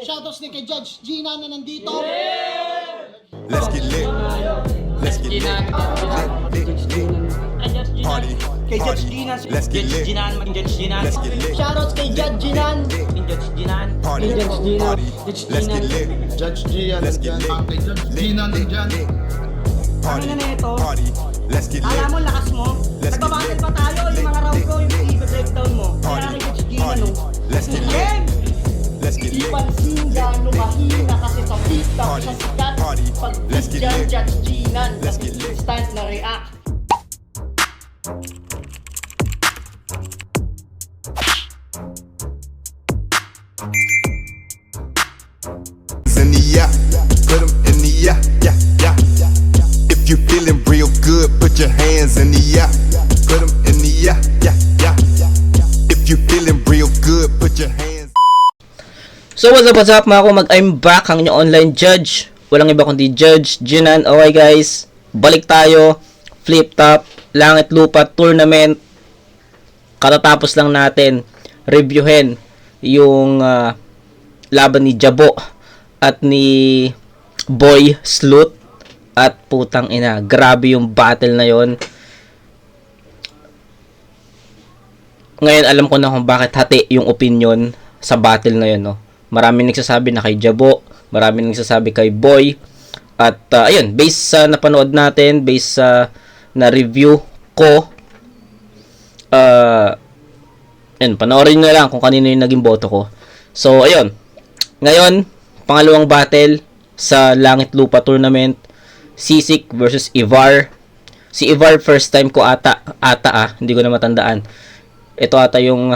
Shoutouts din kay Judge Gina na nandito. Let's get lit. Let's get lit. Party. Kay Judge Gina. Let's get lit. Let's get lit. Shoutouts kay Judge Ginan. Party. Party. Let's get lit. Judge Gian. Let's get lit. Gina nandyan. Party. Ano na ito? Party. Let's get lit. Alam mo, lakas mo. Let's get Nagbabattle lit. pa tayo. Yung mga round ko, yung i-breakdown mo. Kaya Party. kay Judge Gina, Party. no? Let's get lit. Game! Let's get Di lit. pansin gano'ng mahina kasi sa TikTok Party. sa sikat. Party. Pag Let's get dyan, lit. Judge Ginan. Let's get lit. Instant na react. In the yeah, put 'em in the yeah, yeah, yeah. If you feeling real good, put your hands in the yeah, put 'em in the yeah, yeah, yeah. If you feeling real good, put your hands. So what's up mga kumag, I'm back, ang inyong online judge. Walang iba kundi Judge Ginan. Okay guys, balik tayo. Flip top, langit lupa tournament. Katatapos lang natin reviewin yung laban ni Jabo at ni Boy Slut. At putang ina, grabe yung battle na yon. Ngayon alam ko na kung bakit hati yung opinion sa battle na yun, no? Maraming nagsasabi na kay Jabo, maraming nagsasabi kay Boy. At ayun, based sa napanood natin, based sa na-review ko, ayun, panoorin nyo na lang kung kanino yung naging boto ko. So ayun, ngayon, pangalawang battle sa Langit Lupa Tournament, Sisik versus Ivar. Si Ivar first time ko ata hindi ko na matandaan. Ito ata yung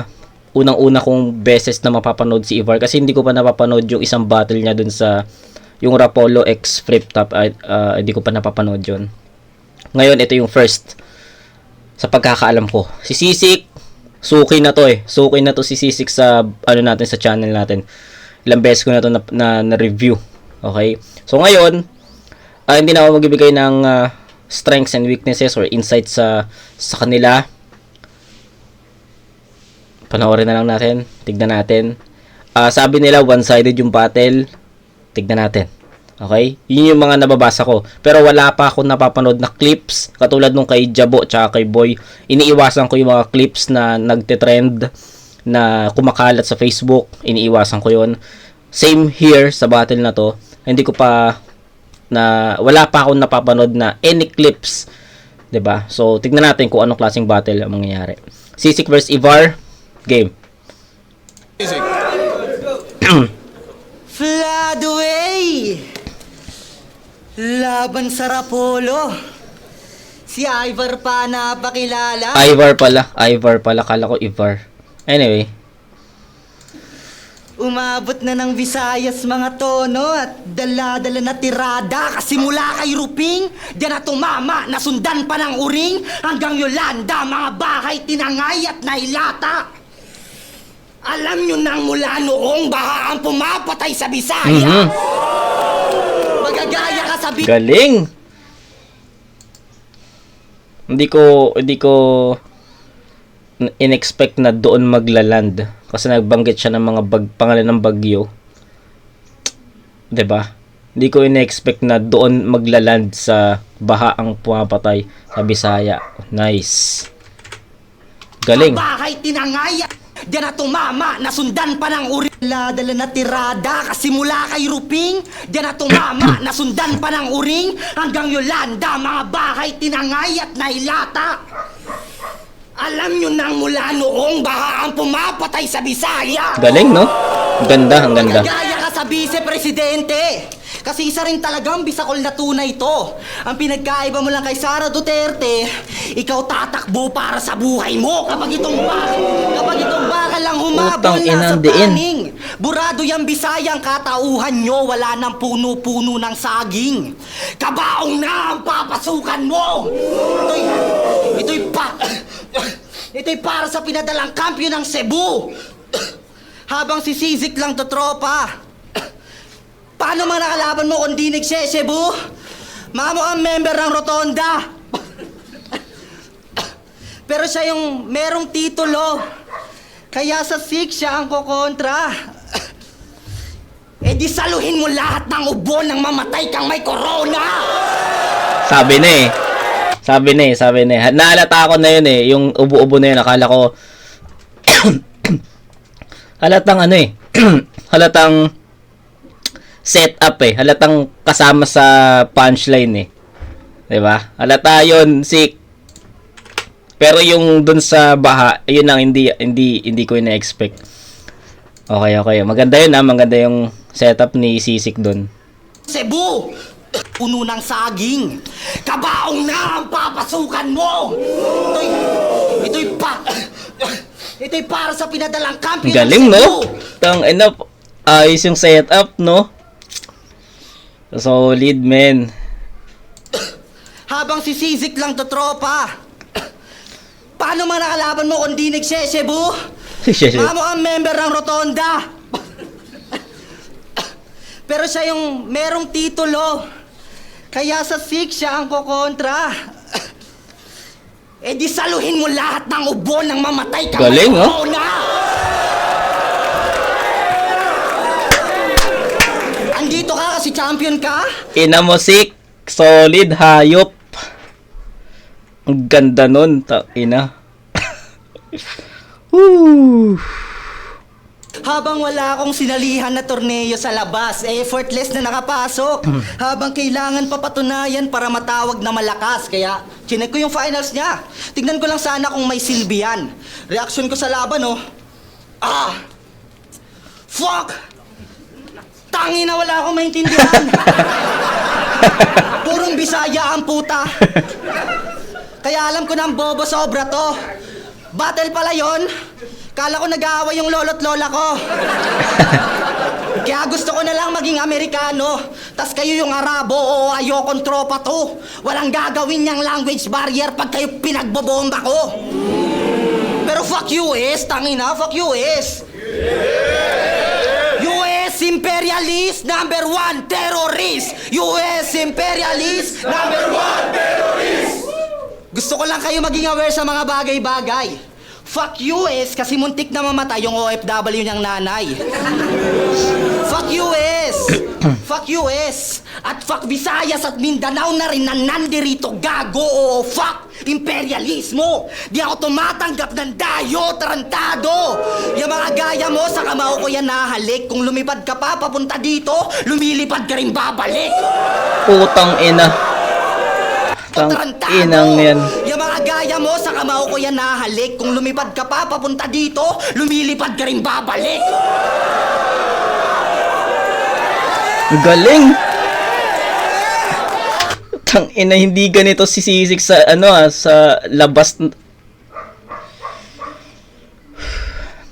unang-una kong beses na mapapanood si Ivar kasi hindi ko pa napapanood yung isang battle niya dun sa yung Rapolo X Flip Top. Hindi ko pa napapanood yun. Ngayon ito yung first sa pagkakaalam ko. Si Sisik, suki na to eh. Suki na to si Sisik sa ano natin sa channel natin. Ilang beses ko na to na review. Okay? So ngayon, hindi na ako magbibigay ng strengths and weaknesses or insights sa kanila. Panoorin na lang natin. Tignan natin. Sabi nila one-sided yung battle. Tignan natin. Okay? Yun yung mga nababasa ko. Pero wala pa ako napapanood na clips. Katulad nung kay Jabo tsaka kay Boy. Iniiwasan ko yung mga clips na nagtitrend, na kumakalat sa Facebook. Iniiwasan ko yun. Same here sa battle na to. Hindi ko pa wala pa akong napapanood na any clips. 'Di ba? So, tignan natin kung anong klaseng battle ang mangyayari. Sisik versus Ivar. Game. Flood away! Laban sa Rapolo. Si Ivar pa napakilala. Ivar pala. Kala ko Ivar. Anyway. Umabot na ng Visayas mga tono at dala-dala na tirada kasi mula kay Ruping, diyan na tumama, nasundan pa ng uring hanggang Yolanda, mga bahay tinangay at nailata. Alam nyo nang mula noong baha ang pumapatay sa Bisaya. Magagaya ka sa Galing. Hindi ko in-expect na doon maglaland kasi nagbanggit siya ng mga pangalan ng bagyo. 'Di ba? Hindi ko in-expect na doon maglaland sa baha ang pumapatay sa Bisaya. Nice. Galing. bahay tinangay. Diyan na tumama, nasundan pa ng uring. Dala na tirada kasi mula kay Ruping, diyan na tumama, nasundan pa ng uring hanggang Yolanda, mga bahay tinangay at nailata. Alam nyo nang mula noong baha ang pumapatay sa Bisaya. Galing, no? Ang ganda, ang ganda. Magagaya ka sa vice-presidente. Kasi isa rin talagang bisakol na tunay ito. Ang pinagkaiba mo lang kay Sara Duterte, ikaw tatakbo para sa buhay mo. Kapag itong baka lang humabol Utang na sa inandiin. paning. Burado yung Bisayang katauhan nyo, wala nang puno-puno ng saging. Kabaong na ang papasukan mo. Ito'y para sa pinadalang kampyo ng Cebu. Habang si Sisik lang to tropa. Paano mga nakalaban mo kung di nagsesebu? Mga mukhang member ng Rotonda. Pero siya yung merong titulo. Kaya sa SIC siya ang kokontra. Eh di saluhin mo lahat ng ubo nang mamatay kang may corona! Sabi na eh. Sabi na eh. Naalata ko na yun eh. Yung ubo-ubo na yun. Akala ko halatang ano eh. Halatang setup eh. Halatang kasama sa punchline eh. 'Di ba? Halata yun, sick. Pero yung dun sa baha, yun lang hindi ko ina-expect. Okay. Maganda yun maganda yung setup ni Sisik dun. Cebu! Puno ng saging! Kabaong na ang papasukan mo! Ito'y para sa pinadalang kampi ng Galing, Cebu! no? Ayos yung setup, no? Solid, men. Habang si Sisik lang to tropa. Paano man nakalaban mo kung di nagsesebu? Mamo ang member ng Rotonda. Pero siya yung merong titulo. Kaya sa Sik siya ang kokontra. Eh di saluhin mo lahat ng ubo nang mamatay ka. Galing, may oh. corona. Andito ka kasi champion ka? Ina mo, Sik. Solid, hayop. Ang ganda nun, ina. Woo. Habang wala akong sinalihan na torneo sa labas, effortless na nakapasok. Habang kailangan pa patunayan para matawag na malakas. Kaya, chinek ko yung finals niya. Tignan ko lang sana kung may silbi yan. Reaksyon ko sa laban, oh. Fuck! Tangi na wala akong maintindihan. Purong Bisaya ang puta. Kaya alam ko na ang bobo sobra to. Battle pala yon. Kala ko nag-aaway yung lolo't lola ko. Kaya gusto ko na lang maging Amerikano. Tas kayo yung Arabo o ayokong tropa to. Walang gagawin niyang language barrier pag kayo pinagbobomba ko. Pero fuck US, tangina, fuck US. US imperialist, number 1 terrorist. US imperialist, number 1 terrorist. Gusto ko lang kayo maging aware sa mga bagay-bagay. Fuck US kasi muntik na mamatay yung OFW niyang nanay. Fuck US! Fuck US! At fuck Visayas at Mindanao na rin na nandirito gago o fuck imperialismo! Di ako tumatanggap ng dayo, tarantado! Yung mga gaya mo sa kamao ko yan nahalik. Kung lumipad ka pa papunta dito, lumilipad ka rin babalik! Putang ina. Tang inang yan. Yung mga gaya mo sa kamao ko yan nahalik. Kung lumipad ka pa papunta dito, lumilipad ka rin babalik. Galing. Tang ina, hindi ganito si Sisik sa sa labas.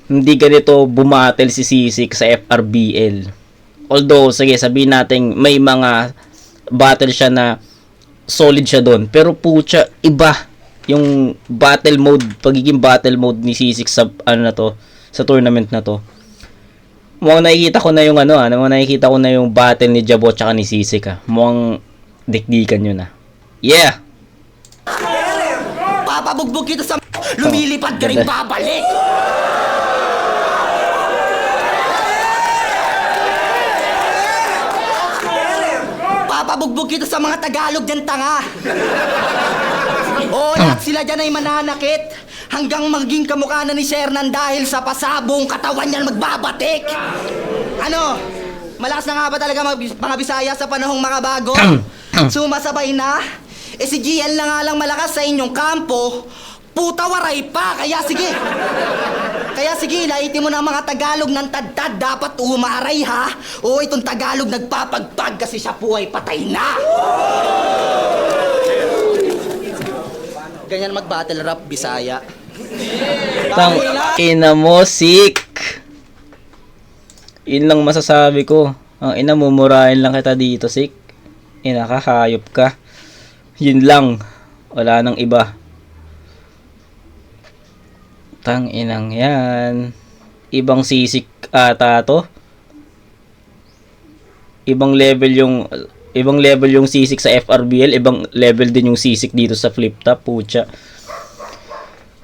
Hindi ganito bumatel si Sisik sa FRBL. Although, sige, sabihin natin may mga battle siya na solid siya doon. Pero putya, iba yung battle mode, pagiging battle mode ni Sisik sa sa tournament na to. Mukhang nakikita ko na yung nakikita ko na yung battle ni Jabo tsaka ni Sisik Mukhang dikdikan yun Yeah! Papabugbog kita sa lumilipad ka rin babalik. Papabugbog kita sa mga Tagalog dyan, tanga. Oo, lahat sila dyan ay mananakit. Hanggang maging kamukha na ni Shernan dahil sa pasabong katawan niyan magbabatik. Malakas na nga ba talaga mga Bisaya sa panahong mga bago? Sumasabay na? Si GL na nga lang malakas sa inyong kampo. Puta waray pa, kaya sige, laitin mo na mga Tagalog ng tad-tad, dapat umaray ha. O itong Tagalog nagpapagpag kasi siya po ay patay na. Ganyan mag-battle rap, Bisaya. Tang ina mo, Sik. Yun lang masasabi ko. Ang ina, mumurahin lang kita dito, Sik. Ina ka, hayop ka. Yun lang. Wala nang iba. Tang inang yan. Ibang Sisik ata to. Ibang level yung Sisik sa FRBL, ibang level din yung Sisik dito sa flip top, pucha.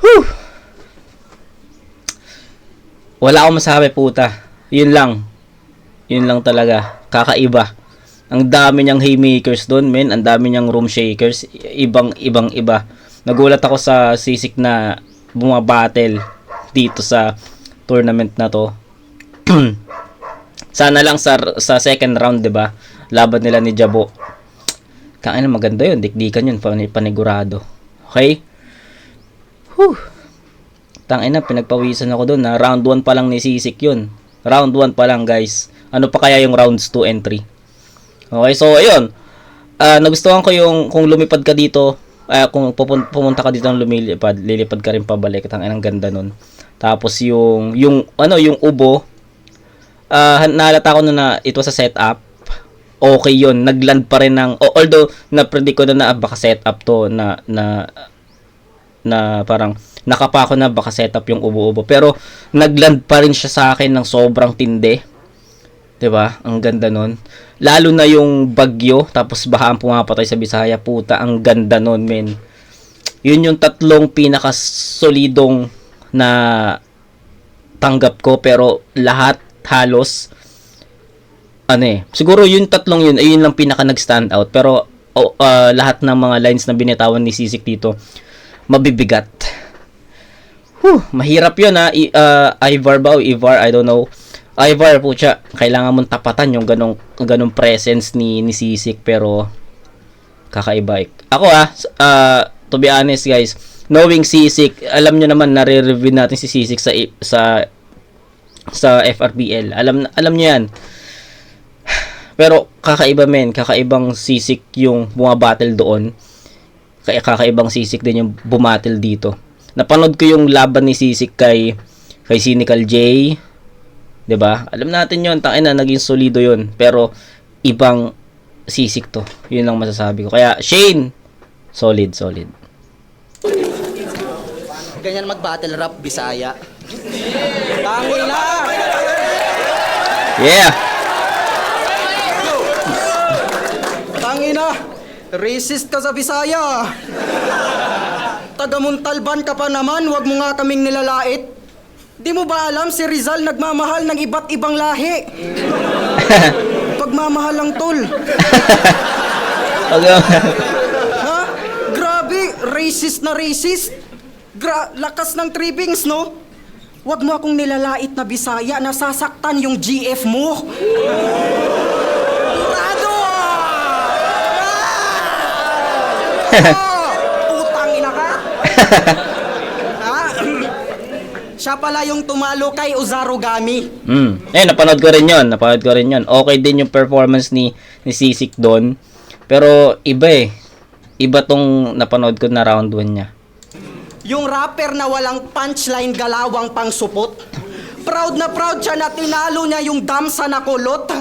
Whew. Wala akong masabi, puta. Yun lang. Yun lang talaga. Kakaiba. Ang dami niyang haymakers doon, men. Ang dami niyang room shakers. Ibang iba. Nagulat ako sa Sisik na bumabattle dito sa tournament na to. Sana lang sa second round, 'di ba? Laban nila ni Jabo. Kain na maganda 'yun, dikdikan 'yun, panigurado. Okay? Tangina, pinagpawisan ako doon na round 1 pa lang ni Sisik 'yun. Round 1 pa lang, guys. Ano pa kaya yung rounds 2 and 3? Okay, so ayun. Nagustuhan ko yung kung lumipad ka dito, kung pumunta ka dito ng lilipad ka rin pabalik. Ang ganda nun. Tapos yung ubo, nahalata ko na ito sa setup. Okay yun, nagland pa rin ng, although na-predict ko na baka setup to, na parang nakapa ko na baka setup yung ubo-ubo, pero nagland pa rin siya sa akin ng sobrang tindi. 'Di ba? Ang ganda nun. Lalo na yung bagyo, tapos baha ang pumapatay sa Bisaya, puta, ang ganda nun, men. Yun yung tatlong pinakasolidong na tanggap ko, pero lahat halos siguro yung tatlong yun ayun lang pinaka nag-stand out, pero lahat ng mga lines na binitawan ni Sisik dito mabibigat. Mahirap yun Ivar ba o Ivar, I don't know. Ivar po siya, kailangan mong tapatan yung ganong presence ni Sisik, pero kakaiba. Ako to be honest guys, knowing Sisik, alam nyo naman nare-review natin si Sisik sa FRPL. Alam nyo yan. Pero kakaiba, men, kakaibang Sisik yung bumabattle doon. Kakaibang Sisik din yung bumattle dito. Napanood ko yung laban ni Sisik kay Cynical J. 'Di ba? Alam natin 'yon, tangina, naging solido 'yon, pero ibang Sisik to. 'Yun lang masasabi ko. Kaya Shane, solid. Ganyan mag-battle rap Bisaya. Tangina! Yeah. Tangina! Racist ka sa Bisaya. Taga Montalban ka pa naman, wag mo nga kaming nilalait. Di mo ba alam si Rizal nagmamahal ng iba't ibang lahi? Pagmamahal lang, tol. Ha? Grabe, racist na racist. Lakas ng trippings, no? Wag mo akong nilalait na Bisaya, nasasaktan yung GF mo. Burado! Utang ina ka? Siya pala yung tumalo kay Uzarugami. Napanood ko rin yun. Okay din yung performance ni Sisik doon. Pero iba Iba tong napanood ko na round 1 niya. Yung rapper na walang punchline, galawang pang supot. Proud na proud siya na tinalo niya yung damsa na kulot.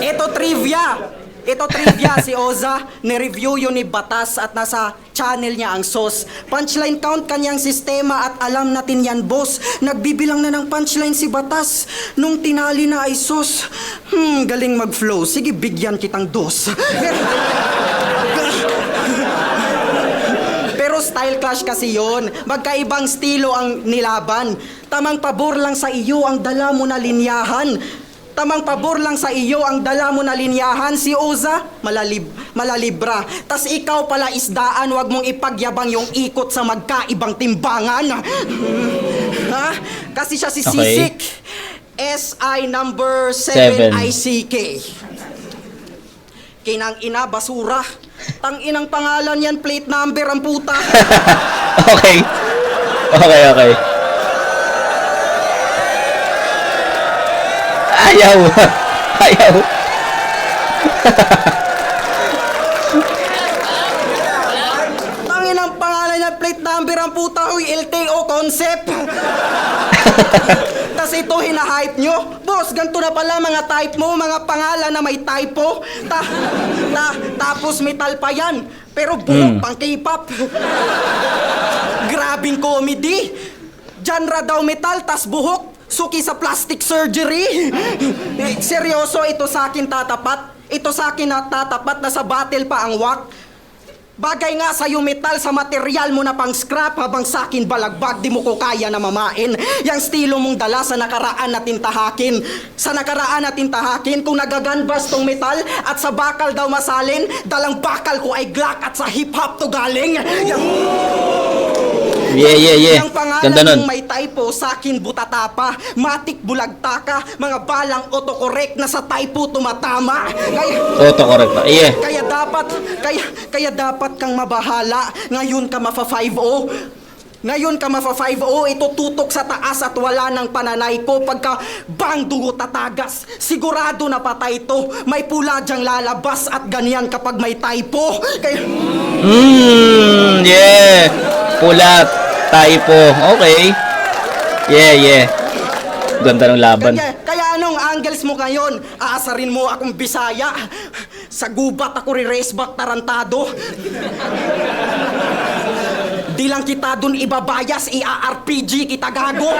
Ito trivia, si Oza, ni-review yun ni Batas at nasa channel niya ang sauce. Punchline count kanyang sistema at alam natin yan, boss. Nagbibilang na ng punchline si Batas nung tinali na ay sauce. Galing mag-flow. Sige, bigyan kitang dos. Pero style clash kasi yon. Magkaibang estilo ang nilaban. Tamang pabor lang sa iyo ang dala mo na linyahan. Tamang pabor lang sa iyo ang dala mo na linyahan. Si Oza, malalibra. Tas ikaw pala isdaan, wag mong ipagyabang yung ikot sa magkaibang timbangan. Ha? Kasi siya si Sisik. SI number 7 ICK. Kinang ina, basura. Tang inang pangalan yan, plate number ang puta. Okay. Ayaw. Tangin ang pangalan niya, plate number ang puta. Uy, LTO concept. Tas ito hinahype nyo. Boss, ganito na pala mga type mo, mga pangalan na may typo. Tapos metal pa yan. Pero buhok pang K-pop. Grabing comedy. Genre daw metal, tas buhok. Suki sa plastic surgery. Seryoso, ito sa akin tatapat. Ito sa akin na tatapat na sa battle pa ang wak. Bagay nga sa'yo metal sa material mo na pang scrap, habang sakin balagbag di mo ko kaya na mamain. Yang estilo mong dala sa nakaraan natin tahakin. Sa nakaraan natin tahakin, kung nagaganbas tong metal at sa bakal daw masalin, dalang bakal ko ay Glock at sa hip-hop to galing. Yeah. Yang pangalan Ganda nun. mong may typo, sakin butatapa, matik bulagtaka, mga balang autocorrect na sa typo tumatama. Autocorrect pa. Yeah. Kaya dapat kang mabahala. Ngayon ka mafa 5-0. Ngayon ka mafa 5-0, itututok sa taas at wala ng pananay ko. Pagka bang dugo tatagas, sigurado na patay to. May pula dyang lalabas at ganyan kapag may typo. Kaya... Yeah. Pula, typo. Okay. Yeah. Ganda ng laban. Kaya anong angles mo ngayon? Aasarin mo akong Bisaya. Sa gubat ako re-race back tarantado. Di lang kita dun ibabayas, i-RPG kita gago.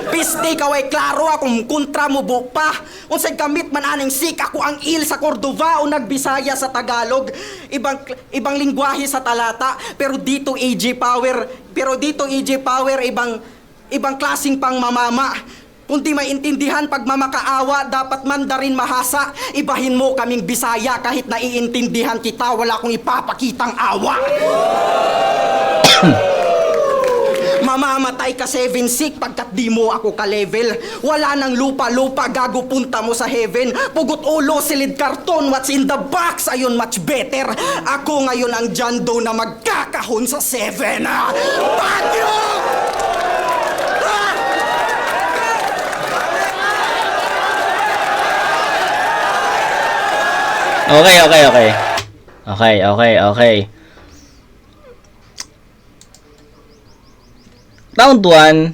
Piste kaway klaro akong kontra mo bupa. Unsay gamit man aning sik ako ang il sa Cordova o nagbisaya sa Tagalog. Ibang lingwahe sa talata, pero dito AJ Power ibang klaseng pang mamama. Kung di maintindihan pag mamakaawa, dapat Mandarin mahasa. Ibahin mo kaming Bisaya, kahit naiintindihan kita, wala akong ipapakitang awa. Mamamatay ka 7-6 pagkat di mo ako ka-level. Wala nang lupa-lupa, gago punta mo sa heaven. Pugot ulo, silid karton, what's in the box? Ayun, much better. Ako ngayon ang John Doe na magkakahon sa 7. Bagyo! Okay. Round 1.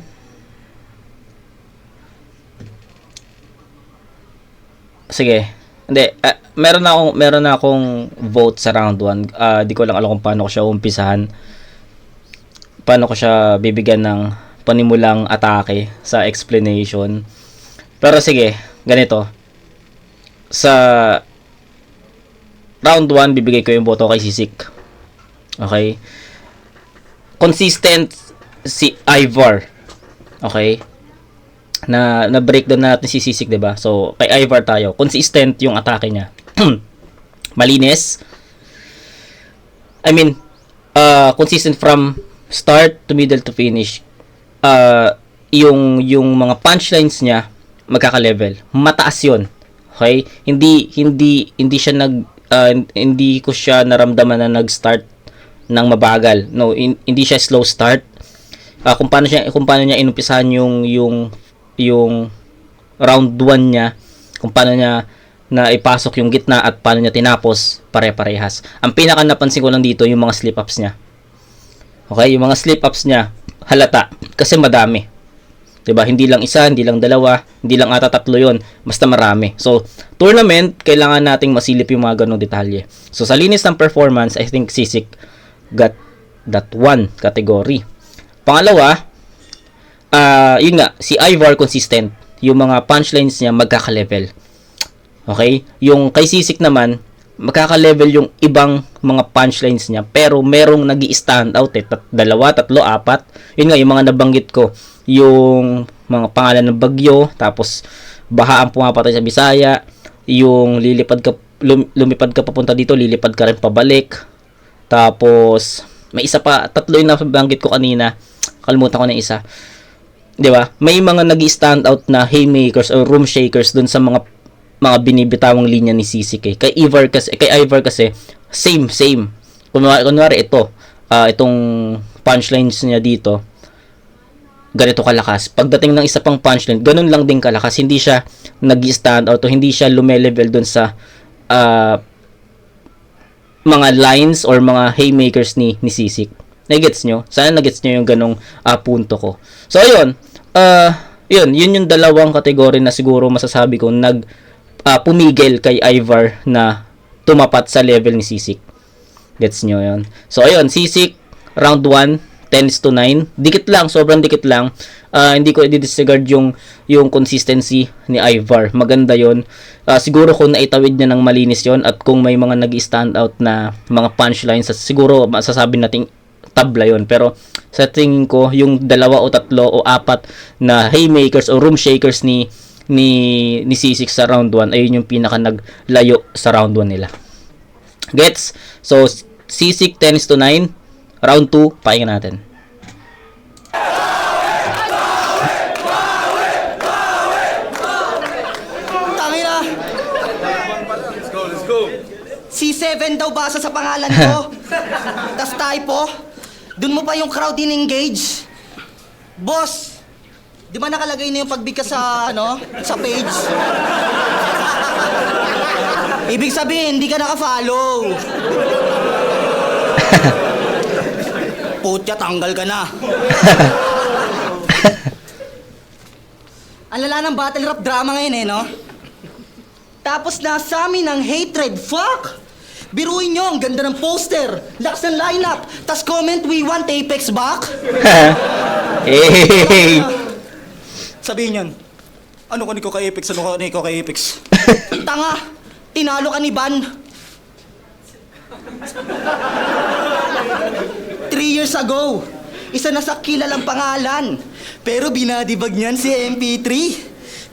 Sige. Hindi, meron na akong vote sa round 1. Di ko lang alam kung paano ko siya umpisahan. Paano ko siya bibigyan ng panimulang atake sa explanation. Pero sige, ganito. Sa round 1, bibigay ko yung boto kay Sisik. Okay? Consistent si Ivar. Okay? Na breakdown natin si Sisik, 'di ba? So, kay Ivar tayo. Consistent yung atake niya. Malinis. I mean, consistent from start to middle to finish. Yung mga punchlines niya magkaka-level. Mataas 'yon. Okay? Hindi siya hindi ko siya naramdaman na nag-start ng mabagal. No, hindi siya slow start. Kung paano niya inumpisahan yung round 1 niya, kung paano niya na ipasok yung gitna at paano niya tinapos, pare-parehas. Ang pinaka napansin ko lang dito yung mga slip-ups niya. Okay, yung mga slip-ups niya halata kasi madami. 'Di ba? Hindi lang isa, hindi lang dalawa, hindi lang ata tatlo 'yon, basta marami. So, tournament, kailangan nating masilip yung mga ganung detalye. So, sa linis ng performance, I think Sisik got that one category. Pangalawa, yun nga, si Ivar consistent. Yung mga punchlines niya magkaka-level. Okay? Yung kay Sisik naman, magkaka-level yung ibang mga punchlines niya, pero merong nag-i-stand out eh. 2, 3, 4. Yun nga, yung mga nabanggit ko. Yung mga pangalan ng bagyo, tapos baha ang pumapatay sa Bisaya, yung lumipad ka papunta dito, lilipad ka rin pabalik. Tapos, may isa pa, 3 yung nabanggit ko kanina. Kalimutan ko na isa. 'Di ba? May mga nag-stand out na haymakers or room shakers dun sa mga binibitawang linya ni Sisik eh. Kay Ivar kasi same. Kunwari ito, itong punchlines niya dito, ganito kalakas. Pagdating ng isa pang punchline, ganun lang din kalakas. Hindi siya nag-stand out o hindi siya lumelevel dun sa mga lines or mga haymakers ni Sisik. Nagets nyo? Sana nagets nyo yung ganong punto ko. So, ayun. Yun yung dalawang kategory na siguro masasabi ko pumigil kay Ivar na tumapat sa level ni Sisik. Gets nyo yun? So, ayun. Sisik, round 1, 10:9. Dikit lang, sobrang dikit lang. Hindi ko i-disregard yung consistency ni Ivar. Maganda yon. Siguro kung naitawid niya ng malinis yon at kung may mga nag-stand out na mga punchlines, siguro masasabi nating tabla yon. Pero sa tingin ko, yung 2 o 3 o 4 na haymakers o room shakers ni C6 sa round 1, ayun yung pinaka naglayo sa round 1 nila. Gets? So, C6 10:9. Round 2, pakinggan natin. Tangina. Let's go. C7 daw basa sa pangalan ko. Tas typo. Dun mo pa yung crowd in-engage. Boss, di ba nakalagay na yung pagbigkas sa, sa page? Ibig sabihin, hindi ka naka-follow. Putya, tanggal ka na. Ang lala ng battle rap drama ngayon no? Tapos nasa amin ang hatred, fuck! Biruin nyo, ang ganda ng poster, lakas ng lineup, tas comment, we want Apex back? Hey! Sabihin yun, ano ka niko kay Apex, ano ka niko kay Apex? Tanga, tinalo ka ni Ban. 3 years ago, isa na sa kilalang pangalan. Pero binadibag niyan si MP3.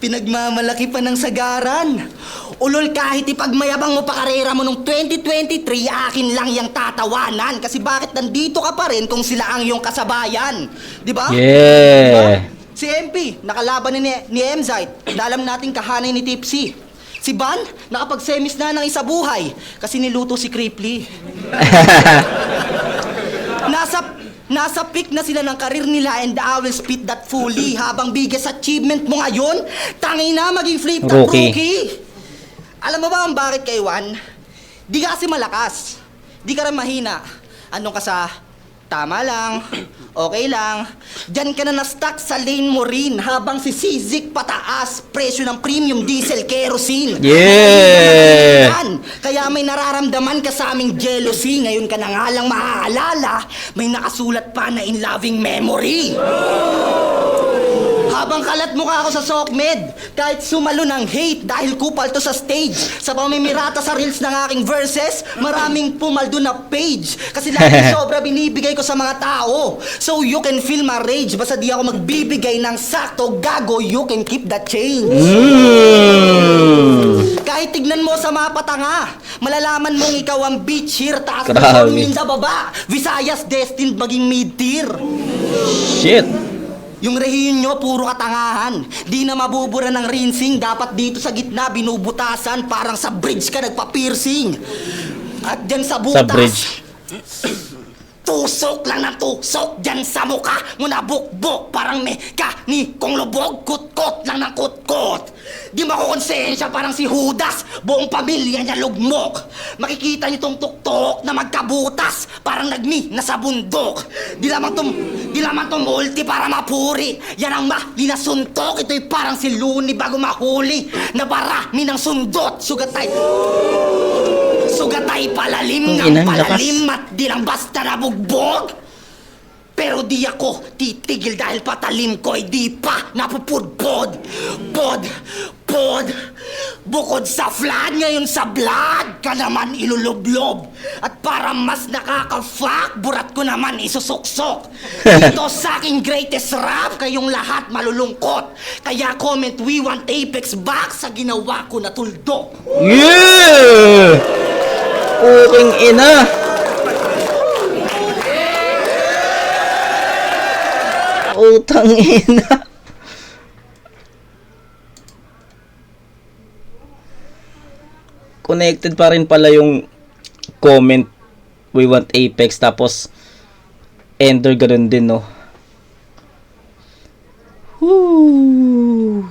Pinagmamalaki pa ng sagaran. Ulol, kahit ipagmayabang mo pa karera mo nung 2023, akin lang yung tatawanan. Kasi bakit nandito ka pa rin kung sila ang iyong kasabayan? Di ba? Yeah. Diba? Si MP, nakalaban ni Emzite. Alam nating kahanay ni Tipsy. Si Ban, nakapag-semis na ng isa buhay kasi niluto si Cripply. Nasa peak na sila ng karir nila and I will spit that fully. Habang biggest achievement mo ngayon, tangin na maging flip-top rookie. Alam mo ba ang bakit kay Juan? Di ka kasi malakas. Di ka rin mahina. Anong ka sa tama lang, okay lang. Diyan ka na na-stuck sa lane mo rin habang si Sizik pataas, presyo ng premium diesel kerosene. Yeah! Kaya may nararamdaman ka sa aming jealousy. Ngayon ka na nga lang maaalala, may nakasulat pa na in loving memory. Habang kalat mukha ako sa SOCMED, kahit sumalo ng hate dahil kupal to sa stage, sa pamimirata sa reels ng aking verses, maraming pumaldo na page. Kasi lagi sobra binibigay ko sa mga tao. So you can feel my rage, basta di ako magbibigay ng sakto, gago, you can keep that change. Kahit tignan mo sa mapa tanga, malalaman mong ikaw ang beach here, taas ng sa baba. Visayas destined maging mid-tier. Shit! Yung rehiyon nyo, puro katangahan. Di na mabubura ng rinsing. Dapat dito sa gitna, binubutasan. Parang sa bridge ka nagpa-piercing. At dyan sa butas, Sa bridge. tusok lang ng tusok. Dyan sa mukha mo na bukbok. Parang may kung lubog. Kutkot lang ng kutkot. Di makukonsensya parang si Judas. Buong pamilya niya lugmok. Makikita niyo tong tuktok na magkabutas. Parang nagmi na sa bundok. Di lamang tumulti para mapuri. Yan ang mahli na suntok. Ito'y parang si Looney bago mahuli. Nabarami ng sundot. Sugatay palalim ng palalim at di lang basta nabugbog. Pero di ako titigil dahil patalim ko ay di pa napupudpod. Pod. Bukod sa flood, ngayon sa blood ka naman ilulublob. At para mas nakaka-fuck, burat ko naman isusuksok. Dito sa aking greatest rap, kayong lahat malulungkot. Kaya comment, we want Apex back sa ginawa ko na tuldok. Yeah! Uking ina! Utang ina! Connected pa rin pala yung comment, we want Apex, tapos enter ganun din, no? Woo!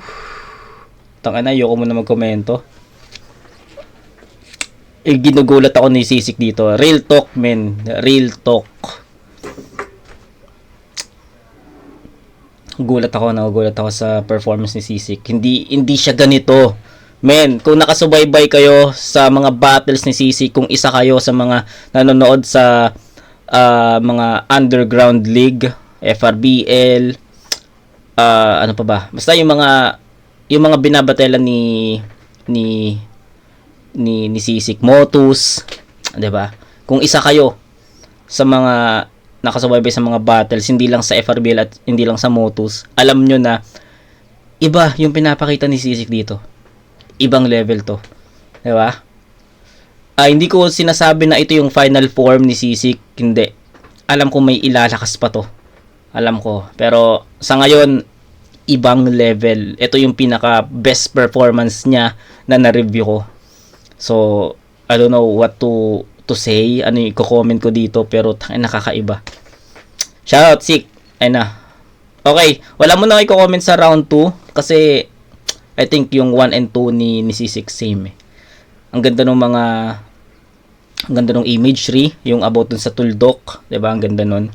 Tangina, ayoko muna magkomento. Ginugulat ako ni Sisik dito. Real talk, men. Real talk. Nagulat ako sa performance ni Sisik. Hindi siya ganito. Men, kung nakasubaybay kayo sa mga battles ni Sisik, kung isa kayo sa mga nanonood sa mga underground league, FRBL, ano pa ba? Basta yung mga binabatelan ni Sisik, Motus, 'di ba? Kung isa kayo sa mga nakasubaybay sa mga battles, hindi lang sa FRBL at hindi lang sa Motus, alam nyo na iba yung pinapakita ni Sisik dito. Ibang level to. 'Di ba? Hindi ko sinasabi na ito yung final form ni Sisik, hindi. Alam ko may ilalakas pa to. Alam ko. Pero sa ngayon, ibang level. Ito yung pinaka best performance niya na na-review ko. So, I don't know what to say. Ano yung i-comment ko dito, pero nakakaiba. Shoutout, Sik. Ayun na. Okay, wala mo na i-comment sa round 2 kasi I think yung 1 and 2 ni Sisik same eh. Ang ganda ng imagery, yung about dun sa tuldok, 'di ba? Ang ganda nun.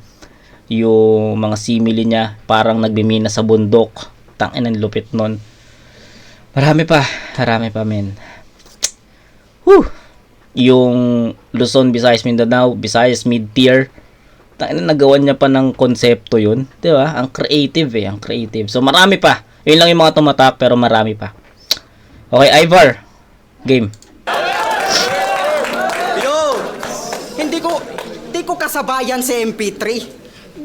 Yung mga simile niya, parang nagbimina sa bundok. Tangin ang lupit nun. Marami pa men. Whew. Yung Luzon, Visayas, Mindanao, Visayas mid-tier. Tangin na nagawa niya pa ng konsepto yun, 'di ba? Ang creative ang creative. So marami pa. Yun lang yung mga tumatak pero marami pa. Okay, Ivar. Game. Hindi ko kasabayan si MP3.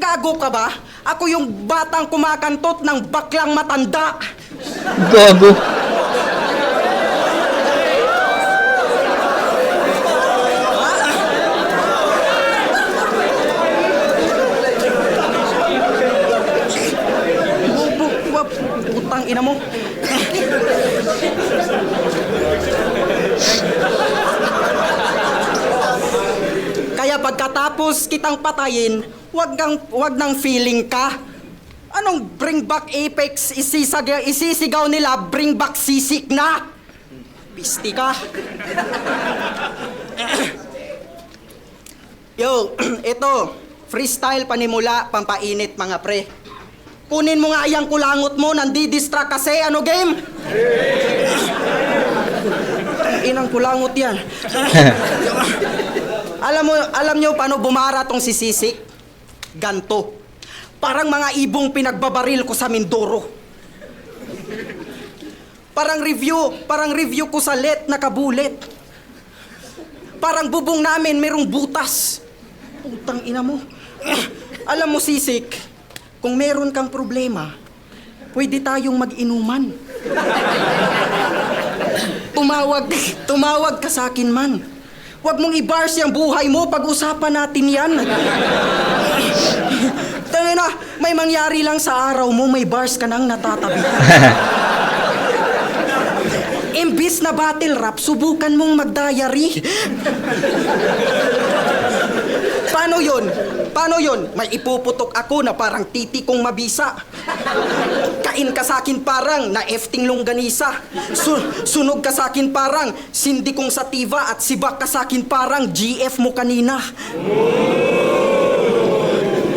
Gago ka ba? Ako yung batang kumakantot ng baklang matanda. Gago. Putang ina mo. Kaya pagkatapos kitang patayin, wag nang feeling ka. Anong bring back Apex isisigaw nila, bring back Sisik na? Pisti ka. Yo, ito, freestyle panimula, pampainit mga pre. Kunin mo nga iyang kulangot mo, nandidistract kasi, ano game? Inang kulangot yan. Alam nyo paano bumara tong si Sisik? Ganto. Parang mga ibong pinagbabaril ko sa Mindoro. Parang review ko sa let nakabulet. Parang bubong namin merong butas. Putang ina mo. Alam mo Sisik, kung meron kang problema, pwede tayong mag-inuman. Tumawag ka sa akin man. Huwag mong i-bars yung buhay mo, pag-usapan natin yan. Tangina, may mangyari lang sa araw mo, may bars ka nang natatabi. Imbis na battle rap, subukan mong mag-diary. Paano yun? May ipuputok ako na parang titi kong mabisa. Kain ka sa akin parang na-efting longganisa. Sunog ka sa akin parang sindi kong sativa at sibak ka sa akin parang GF mo kanina.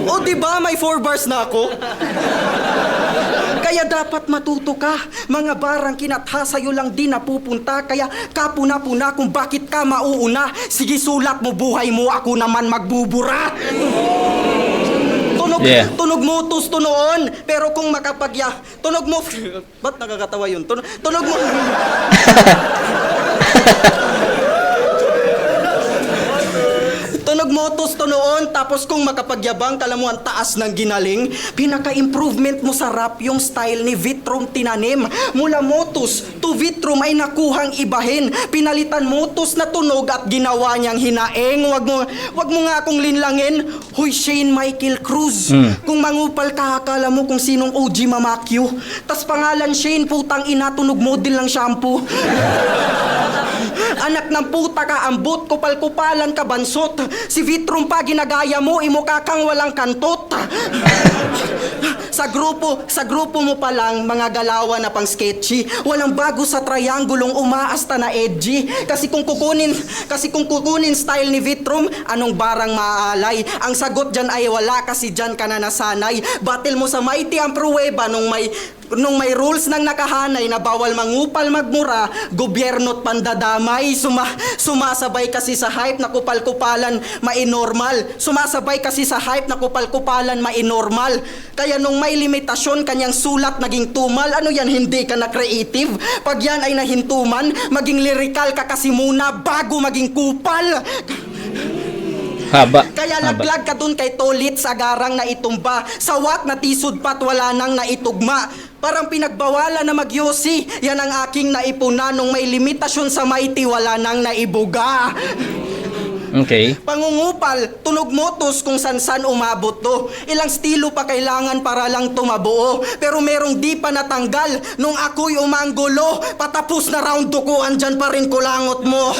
O diba may 4 bars na ako? Kaya dapat matuto ka. Mga barang kinatha sa'yo lang din napupunta. Kaya kapuna-puna kung bakit ka mauuna. Sige sulat mo buhay mo, ako naman magbubura. Tunog mo tusto noon. Pero kung tunog mo... Ba't nakakatawa yun? Tunog mo... Tunog mo tusto noon, tapos kung makapagyabang, kala mo ang taas ng ginaling. Pinaka-improvement mo sa rap yung style ni Vitrum tinanim. Mula Motus to Vitrum ay nakuhang ibahin. Pinalitan Motus na tunog at ginawa niyang hinaeng. Wag mo nga akong linlangin. Huy, Shane Michael Cruz. Kung mangupal ka, akala mo kung sinong OG Mamakyo. Tas pangalan Shane, putang ina, tunog model ng shampoo. Anak ng puta ka, ambot, kupal-kupalan ka, bansot. Si Vitrum pa ginagaya mo, imukha kang walang kantot. Sa grupo mo pa lang, mga galawan na pang sketchy. Walang bago sa triangulong umaasta na edgy. Kasi kung kukunin style ni Vitrum, anong barang maaalay? Ang sagot dyan ay wala kasi dyan ka na nasanay. Battle mo sa Mighty ang pruweba nung may Nung may rules nang nakahanay na bawal mangupal magmura, gobyerno't pandadamay, sumasabay kasi sa hype na kupal-kupalan mainormal. Sumasabay kasi sa hype na kupal-kupalan mainormal. Kaya nung may limitasyon kanyang sulat naging tumal, ano yan, hindi ka na creative? Pag yan ay nahintuman, maging lyrical ka kasi muna bago maging kupal. Haba. Kaya Haba. laglag ka dun kay Tolit sa garang na itumba. Sawat na tisod pat wala nang naitugma. Parang pinagbawalan na magyosi. Yan ang aking naipuna nung may limitasyon sa maiti wala nang naibuga. Okay. Pangungupal, tunog motos kung san-san umabot to. Ilang stilo pa kailangan para lang tumabuo. Pero merong di pa natanggal nung ako'y umanggulo. Patapos na round 2 ko, andyan pa rin kulangot mo.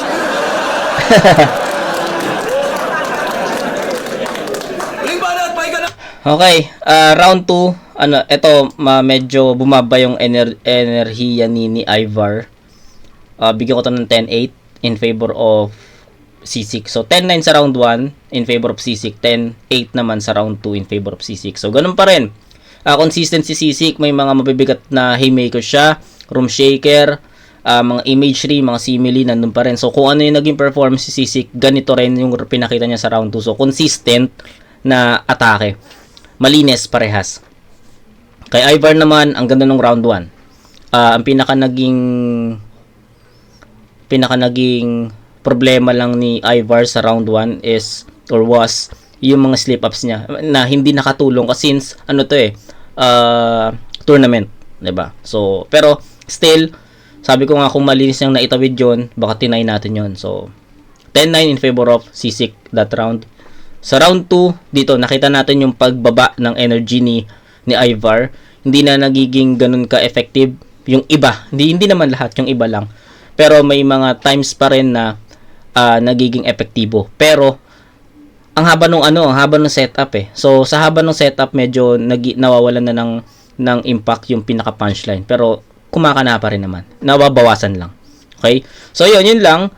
Okay, round 2, medyo bumaba yung enerhiya ni Ivar. Bigyan ko to ng 10-8 in favor of C6. So, 10-9 sa round 1 in favor of C6, 10-8 naman sa round 2 in favor of C6. So, ganun pa rin. Consistent si C6, may mga mabibigat na haymaker siya, room shaker, mga imagery, mga simile, nandun pa rin. So, kung ano yung naging performance si C6, ganito rin yung pinakita niya sa round 2. So, consistent na atake. Malinis parehas. Kay Ivar naman, ang ganda ng round 1. Ang pinaka naging problema lang ni Ivar sa round 1 was yung mga slip-ups niya na hindi nakatulong kasi since tournament, 'di ba? So, pero still, sabi ko nga kung malinis niyang naitawid yon, baka tinay natin yon. So, 10-9 in favor of C6 that round. Sa round 2, dito nakita natin yung pagbaba ng energy ni Ivar. Hindi na nagiging ganun ka-effective yung iba. Hindi naman lahat, yung iba lang. Pero may mga times pa rin na nagiging epektibo. Pero ang haba ng setup eh. So sa haba ng setup medyo nawawalan na ng impact yung pinaka punchline. Pero kumakana pa rin naman. Nababawasan lang. Okay? So yun lang.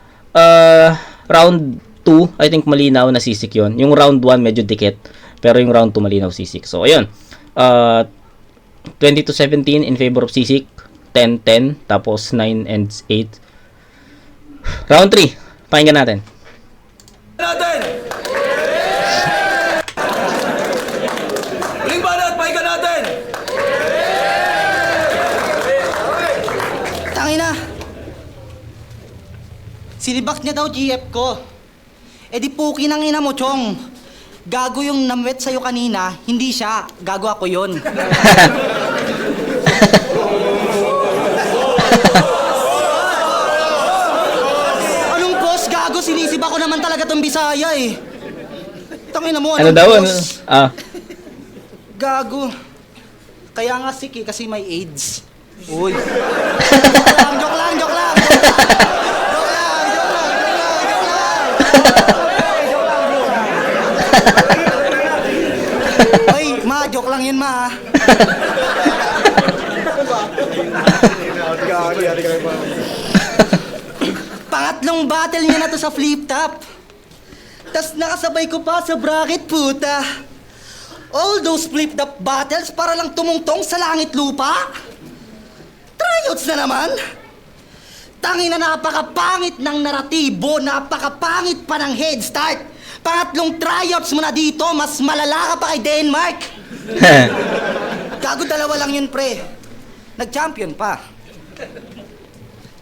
Round 2, I think malinaw na C6 yun. Yung round 1 medyo dikit, pero yung round 2 malinaw C6. So, ayun. 20-17 in favor of C6, 10-10, tapos 9 and 8. Round 3, pakinggan natin. Huling banat, pakinggan natin! Tangina! Sinibak niya daw GF ko. Eh di puki ng ina mo, Chong. Gago yung namwet sa'yo kanina, hindi siya. Gago ako yun. Anong boss? Gago, sinisiba ko naman talaga tong Bisaya eh. Tangina mo, Ano anong daw? boss? Gago. Kaya nga sick eh, kasi may AIDS. Uy. Joke lang. Hoy, ma, joke lang yun, ma. Pangatlong battle niya na to sa flip top. Tas nakasabay ko pa sa bracket, puta. All those flip top battles para lang tumungtong sa langit lupa. Tryouts na naman. Tangina, napakapangit ng naratibo, napakapangit pa ng head start. Pangatlong tryouts mo na dito, mas malala ka pa kay Denmark. Gago, dalawa lang yun, pre. Nag-champion pa.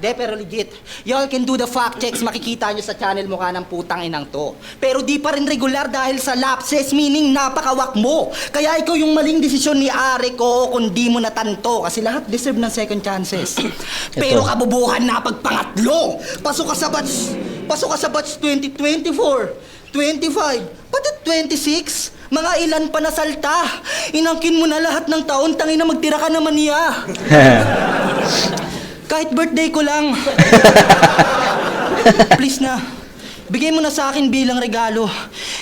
De, pero legit. Y'all can do the fact checks, makikita nyo sa channel mukha ng putang inang to. Pero di pa rin regular dahil sa lapses, meaning napakawak mo. Kaya ikaw yung maling desisyon ni Are ko kung di mo natanto. Kasi lahat deserve ng second chances. Pero kabubuhan na pagpangatlo. Pasok ka sa batch 2024, 25, pati 26. Mga ilan pa na salta. Inangkin mo na lahat ng taon, tangina magtira ka naman niya. Kahit birthday ko lang. Please na. Bigay mo na sa akin bilang regalo.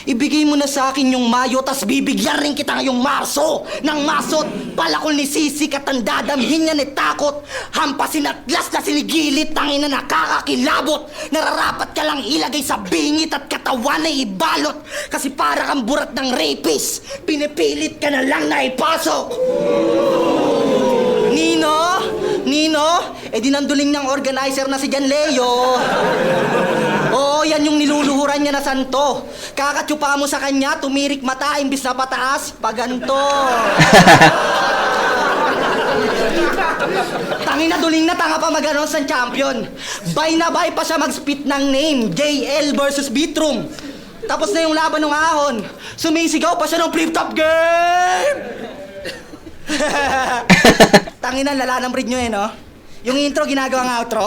Ibigay mo na sa akin yung Mayo, tas bibigyan rin kita ngayong Marso. Nang masot, palakol ni Sisik at ang dadamhin niya ni takot. Hampasin at las na sinigilit, tangina nakakakilabot. Nararapat ka lang ilagay sa bingit at katawan na ibalot. Kasi para kang burat ng rapist, pinipilit ka na lang na ipasok. Ni Sino? Dinanduling ng organizer na si Jan Leo. Oo, yan yung niluluhuran niya na santo. Kakatsupa mo sa kanya, tumirik mata, imbis na pataas, paganto. Tangina, duling na tanga pa mag-announce ng champion. Bay na bay pa siya mag-spit ng name, JL versus Beatroom. Tapos na yung laban ng ahon. Sumisigaw pa siya ng flip-top game! Tangina, lala ng breed nyo no? Yung intro, ginagawang outro.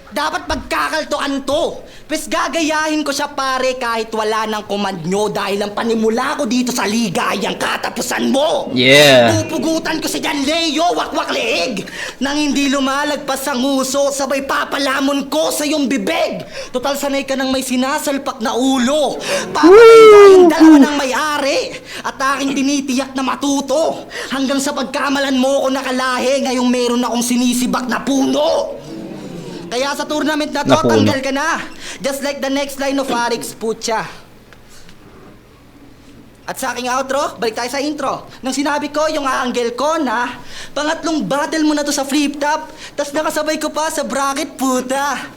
Dapat pagkakaltoan to. Pes gagayahin ko siya pare kahit wala ng command nyo dahil ang panimula ko dito sa liga ay ang katapusan mo. Yeah. Pupugutan ko si Jan Leo, wakwak leeg. Nang hindi lumalagpas sa nguso, sabay papalamon ko sa iyong bibig. Total sanay ka nang may sinasalpak na ulo. Papatay tayong dalawa ng may-ari. At aking tinitiyak na matuto. Hanggang sa pagkamalan mo ko nakalahi, ngayong meron akong sinisibak na puno. Kaya sa tournament na to, Napuno. tanggal ka na. Just like the next line of Arix Pucha. At sa aking outro, balik tayo sa intro. Nang sinabi ko yung aanggel ko na pangatlong battle mo na to sa flip top, tas nakasabay ko pa sa bracket puta.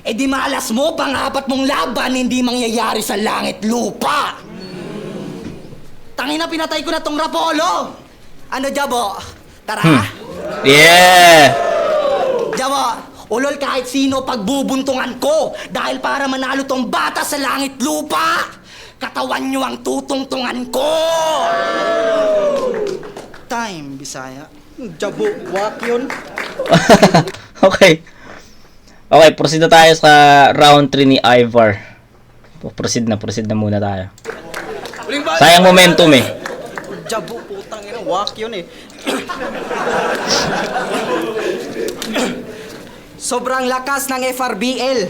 Di malas mo, pang-apat mong laban, hindi mangyayari sa langit lupa. Tangina, pinatay ko na tong Rapolo. Ano, Jabo? Tara. Yeah. Jabo, ulol kahit sino pagbubuntungan ko dahil para manalo tong bata sa langit lupa, katawan nyo ang tutungtungan ko! Time, Bisaya. Jabo, wak yun. Okay. Okay, proceed na tayo sa round 3 ni Ivar. Proceed na muna tayo. Huling banat! Sayang momentum eh. Jabo, putang ina, wak yun eh. Sobrang lakas ng FRBL.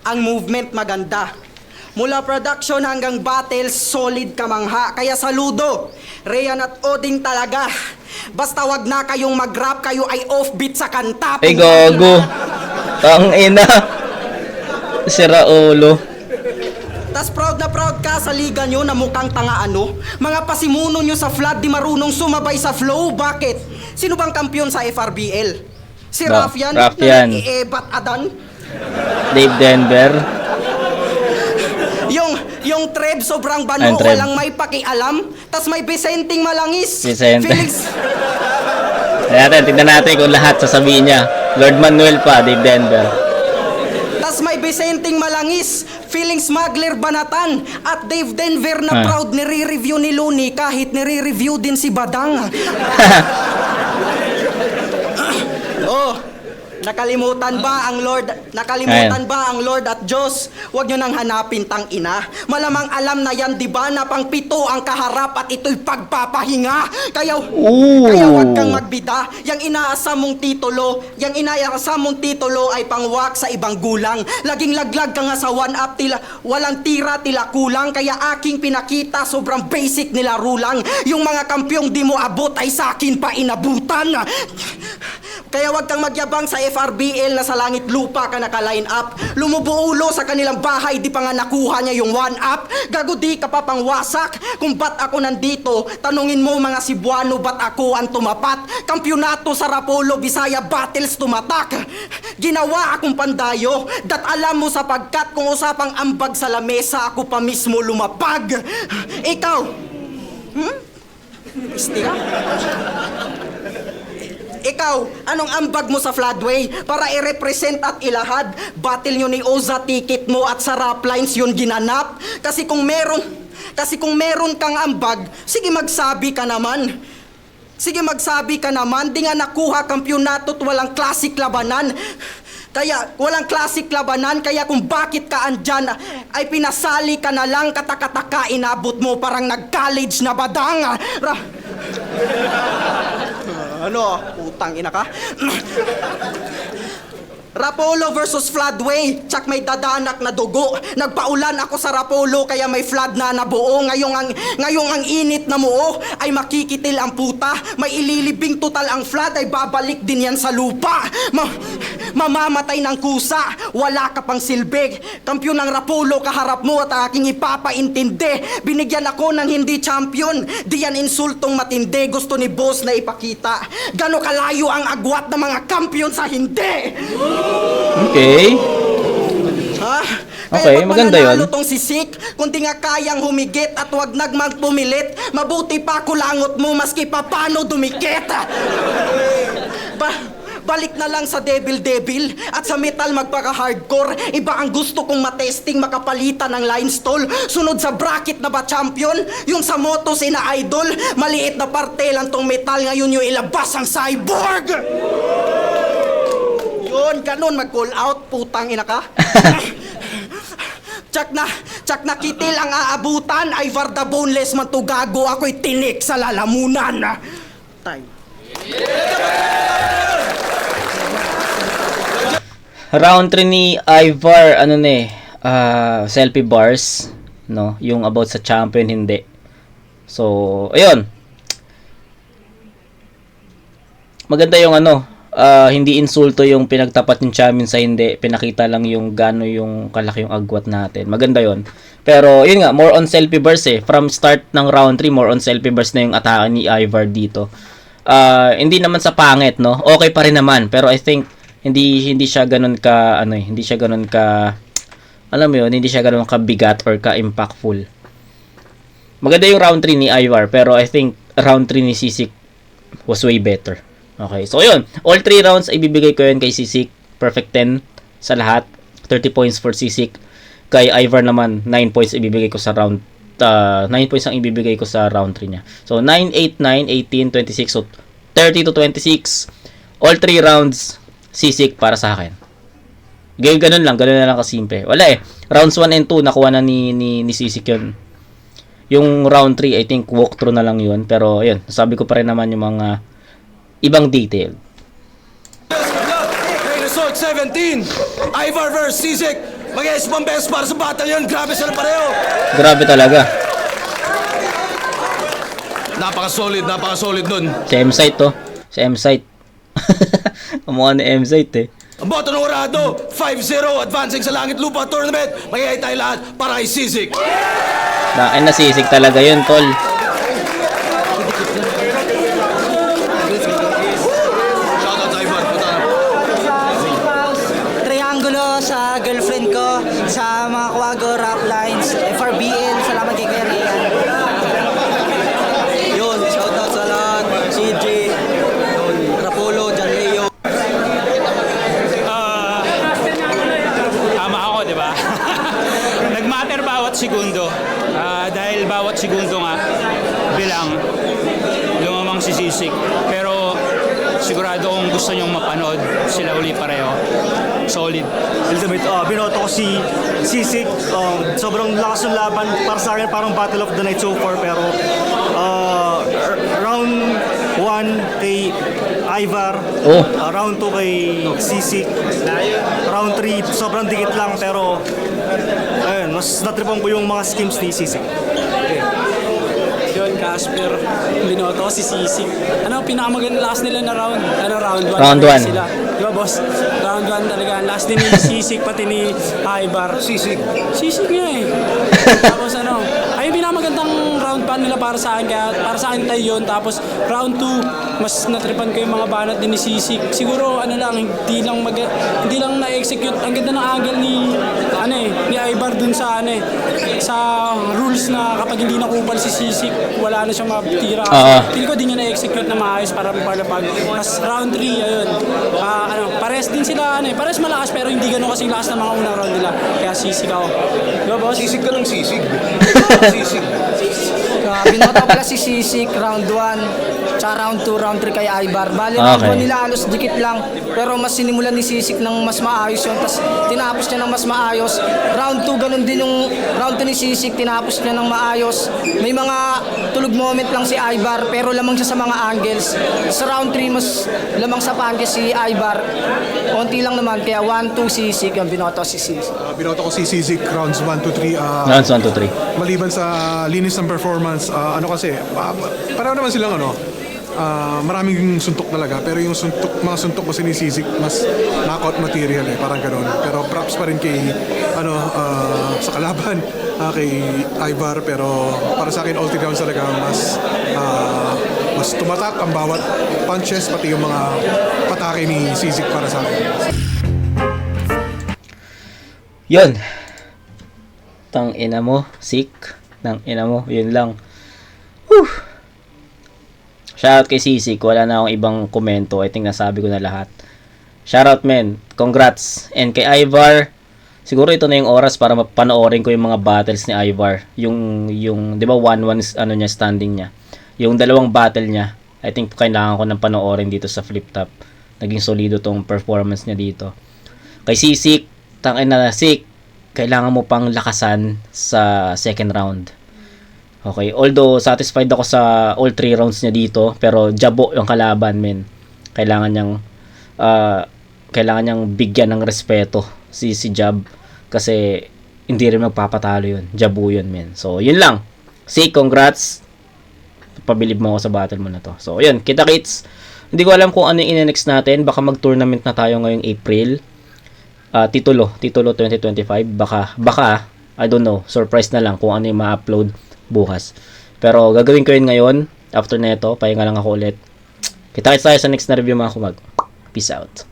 Ang movement maganda. Mula production hanggang battle, solid kamangha. Kaya saludo, Ryan at Oding talaga. Basta wag na kayong mag-rap, kayo ay offbeat sa kanta. Ay, gago. Tangina. Sira ulo. Tas proud na proud ka sa liga nyo na mukhang tanga ano. Mga pasimuno nyo sa flood di marunong sumabay sa flow. Bakit? Sino bang kampiyon sa FRBL? Si Raffian na Raffian. nag-iebat adan? Dave Denver. Yung Treb sobrang bano, Ang Treb. walang may pakialam. Tas may Vicenting malangis. Vicente. Felix, Tignan natin kung lahat sasabihin niya. Lord Manuel pa, Dave Denver. tas may Vicenting malangis. Feeling smuggler banatan. At Dave Denver na Ah. proud nire-review ni Looney kahit nire-review din si Badang. Oh, nakalimutan ba ang Lord? Nakalimutan Ayan. ba ang Lord at Diyos? Huwag nyo nang hanapin tang ina. Malamang alam na yan, di ba, na pang pito ang kaharap at ito'y pagpapahinga. Kaya huwag kang magbida. Yang inaasam mong titulo ay pangwak sa ibang gulang. Laging laglag ka nga sa one-up tila, walang tira tila kulang. Kaya aking pinakita, sobrang basic nila rulang. Yung mga kampyong di mo abot ay sa akin pa inabutan. Kaya wag kang magyabang sa FRBL na sa langit lupa ka naka-line up. Lumubuulo sa kanilang bahay, di pa nga nakuha niya yung one-up. Gago di ka pa pang wasak. Kung ba't ako nandito, tanungin mo mga Cebuano, ba't ako ang tumapat? Kampyonato sa Rapolo, Bisaya battles tumatak. Ginawa akong pandayo, dat alam mo sapagkat kung usapang ambag sa lamesa, ako pa mismo lumapag. Ikaw, Istira? Ikaw, anong ambag mo sa Floodway para i-represent at ilahad? Battle nyo ni Oza, ticket mo at sa rap lines yun ginanap. Kasi kung meron kang ambag, sige magsabi ka naman. Sige magsabi ka naman, di nga nakuha kampyonato at walang classic labanan. Kaya walang classic labanan, kaya kung bakit ka andyan ay pinasali ka na lang, katakataka inabot mo parang nag-college na badang. Ano? Putang ina ka? Rapolo versus Floodway, tsak may dadanak na dugo. Nagpaulan ako sa Rapolo kaya may flood na nabuo. Ngayong ang init na muo ay makikitil ang puta. May ililibing total ang flood ay babalik din yan sa lupa. mamamatay ng kusa, wala ka pang silbig. Kampiyon ng Rapolo kaharap mo at aking ipapaintindi. Binigyan ako ng hindi champion, di yan insultong matindi. Gusto ni boss na ipakita gano'ng kalayo ang agwat ng mga kampiyon sa hindi. Okay. Ha? Okay, maganda yun. Tong si Sik, kung di nga kayang humigit at wag nagmagpumilit, mabuti pa kulangot mo maski pa paano dumikit. Balik na lang sa devil at sa metal magpaka-hardcore. Iba ang gusto kong matesting makapalitan ng line stall. Sunod sa bracket na ba champion? Yung sa moto sina idol. Maliit na parte lang tong metal, ngayon yung ilabas ang cyborg. Yun, ganun mag-call out, putang ina ka. Tsak na kitil ang aabutan. Ivar the Boneless man to gago. Ako'y tinik sa lalamunan. Tay. Round 3 ni Ivar, selfie bars, no? Yung about sa champion, hindi. So, ayun. Maganda yung hindi insulto yung pinagtapat ng champion sa hindi. Pinakita lang yung gano yung kalaki yung agwat natin. Maganda yon. Pero, yun nga, more on selfie bars eh. From start ng round 3, more on selfie bars na yung atake ni Ivar dito. Hindi naman sa pangit, no? Okay pa rin naman. Pero I think, hindi siya ganun ka, hindi siya ganun ka, alam mo yun, hindi siya ganun ka bigat or ka impactful. Maganda yung round 3 ni Ivar. Pero I think, round 3 ni Sisik was way better. Okay, so yun. All 3 rounds, ibibigay ko yun kay Sisik. Perfect 10 sa lahat. 30 points for Sisik. Kay Ivar naman, 9 points ibibigay ko sa round 9 points ang ibibigay ko sa round 3 niya. So, 9, 8, 9, 18, 26. So, 30 to 26. All 3 rounds, Sisik para sa akin. Ganun na lang kasimple. Wala eh. Rounds 1 and 2, nakuha na ni Sisik yun. Yung round 3, I think, walkthrough na lang yun. Pero, ayun, sabi ko pa rin naman yung mga ibang detail. Okay, result 17. Ivar vs. Sisik. Mag-esmang best para sa battle yun. Grabe sila pareho. Grabe talaga. Napaka-solid nun. Si M-Site to. Si M-Site. Kamukha ni M-Site eh. Ang boto ng Orado, 5-0, advancing sa Langit Lupa Tournament. Magigay tayo lahat para kay Sisik. Dakin na Sisik talaga yun, tol. Triangulo sa girlfriend ko, sa mga Quago rap lines, FRBL, salamat kay Kuya Rian. Yun, shoutout sa lahat, CJ, Rapolo, John Leo. Tama ako, di ba? Nagmatter bawat segundo. Dahil bawat segundo nga bilang lumamang si Sisik. Pero sigurado kung gusto nyong mapanood sila uli pareho. Solid. Ultimate, binoto ko si Sisik. Sobrang lakas ng laban. Para sa akin, parang battle of the night so far. Pero round 1 kay Ivar. Oh. Round 2 kay Sisik. Round 3, sobrang dikit lang. Pero ayun, mas natripan ko yung mga schemes ni Sisik. Yun, Casper, binoto ko si Sisik. Pinakamaganda last nila na round? Round 1. Round 1. Sila. Di ba, boss? Round 1 talaga. Last din ni Sisik, pati ni Ivar. Sisik nga eh. Tapos ayun, pinakamagandang round pa nila para sa akin. Kaya para sa akin tayo yun. Tapos round 2, mas natripan ko yung mga banat din ni Sisik. Siguro, hindi lang na-execute. Ang ganda ng angle ni Ivar dun sa sa rules na kapag hindi nakupal si Sisik, wala na siyang matira. Hindi ko din niya na-execute na maayos para palapag. Tapos round 3, ayun. Pares din sila, pares malakas pero hindi gano'n kasing lakas ng mga unang round nila. Kaya Sisik ako. Diba, boss? Sisik ka ng sisig. Sisig. Binoto pala si Sisik, round 1, tsaka round 2, round 3 kay Ivar. Bali, round 1 nila halos dikit lang, pero mas sinimulan ni Sisik ng mas maayos yun, tapos tinapos niya ng mas maayos. Round 2, ganun din yung round 2 ni Sisik, tinapos niya ng maayos. May mga tulog moment lang si Ivar, pero lamang siya sa mga angles. Sa round 3, mas lamang sa pangkes si Ivar. Konti lang naman, kaya 1-2 Sisik, yung binoto si Sisik. Binoto ko si Sisik rounds 1 to 3. Rounds 1 to 3. Maliban sa linis ng performance, kasi, pareho naman silang maraming suntok talaga. Pero yung mga suntok kasi ni Sisik, mas knockout material parang ganun. Pero props pa rin kay, sa kalaban, kay Ivar. Pero para sa akin, all three rounds talaga, mas tumatak ang bawat punches, pati yung mga patake ni Sisik para sa akin. Yun. Tang ina mo, Sik. Tang ina mo, yun lang. Whew. Shoutout kay Sisik. Wala na akong ibang komento. I think nasabi ko na lahat. Shoutout, men. Congrats. And kay Ivar, siguro ito na yung oras para panoorin ko yung mga battles ni Ivar. Yung di ba 1-1 niya, standing niya. Yung dalawang battle niya. I think kailangan ko ng panoorin dito sa Flip Top. Naging solido tong performance niya dito. Kay Sisik, tangin na Sik, kailangan mo pang lakasan sa second round. Okay, although satisfied ako sa all 3 rounds niya dito, pero jabo yung kalaban, men. Kailangan niyang bigyan ng respeto si Jab kasi hindi rin magpapatalo yun. Jabo yun, men. So, yun lang. Sik, congrats. Pabilib mo ako sa battle mo na to. So, yun, kita-kits. Hindi ko alam kung ano yung in-next natin. Baka mag-tournament na tayo ngayong April. Titulo 2025. Baka, I don't know. Surprise na lang kung ano yung ma-upload bukas. Pero gagawin ko yun ngayon. After neto, pahinga lang ako ulit. Kita-kits tayo sa next na review mga kumag. Peace out.